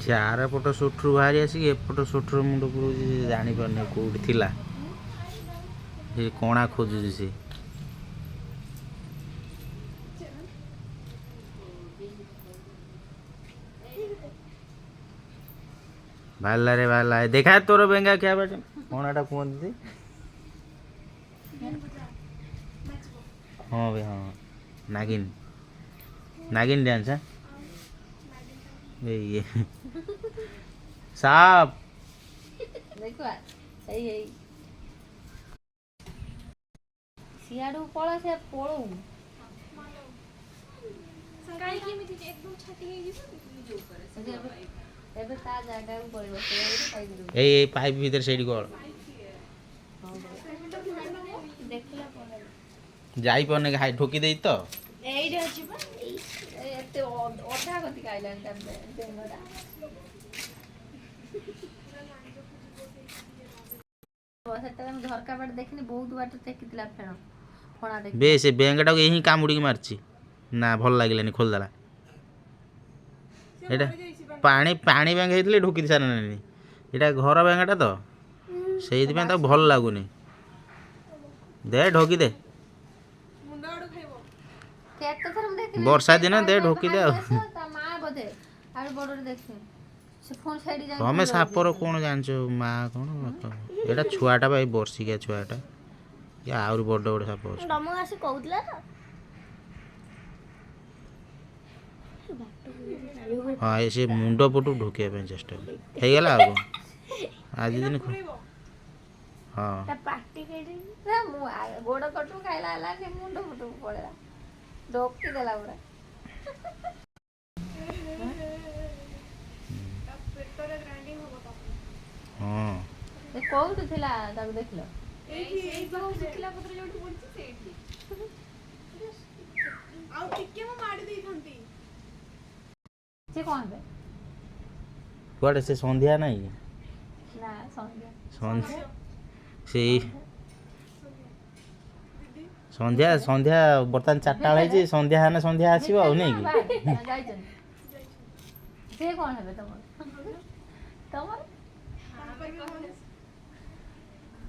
ସେ ଆର ପଟ ସୁଠରୁ ବାହାରି ଆସିକି ଏପଟ ସୁଠର ମୁଣ୍ଡ ପୁରଉଛି ଜାଣିପାରୁନି କେଉଁଠି ଥିଲା ସେ କଣା ଖୋଜୁଛି ସେ ବାହାରିଲା ରେ ବାହାରିଲା ଦେଖା ତୋର ବେଙ୍ଗା ଖିଆ ବାଟ କଣାଟା କୁହନ୍ତି ହଁ ଭାଇ ହଁ ନାଗିନ नागिन डांस है ये साहब देखो सही है सियाडू पळा से पळू काई केमिति एकदम छाटी हे जो करे एबे ता जागा को पड़िबो से पाइप दो ए पाइप भीतर सेडी गोल देखला पड़े जाई पने हाई ठोकी देई तो एई रे अछि बा एते ओढा गति काइलान टाइम देंगडा सेटा हम झरका बाट देखनी बहुत बाट टेकितला फेण फणा देख बे से बेंगटा को यही कामुडी की मारची ना भल लागिलानी खोल दला एटा पानी पानी बेंग हेतले ढोकी सारनानी एटा घर बेंगटा तो सेइदि पे तो भल लागुनी दे ढोकी दे वर्षा दिन दे ढोकी दे तमें सापर कौन जान माँ कौन एटा छुआटा भाई वर्षिका छुआटा ये आउरी बड़ बड़ साप हाँ ये से मुंड पटू ढोकिया चेष्टा गला आज दिन हाँ गोड़ कटू खाइला मुंड फुटू पड़ेला ढोकी देला पूरा हाँ ए कोउठ थिला ताको देखलो एई बाहु सुखिला पत्र जोठी पड़छि सेठी आउ टिके म माडी देई थंती से कोन बे कुआडे से संध्या नहीं ना संध्या संध्या से संध्या संध्या बर्तन 4टा है संध्या है संध्या आसीबो आ नहीं कि से कोन हेबे तमर तमर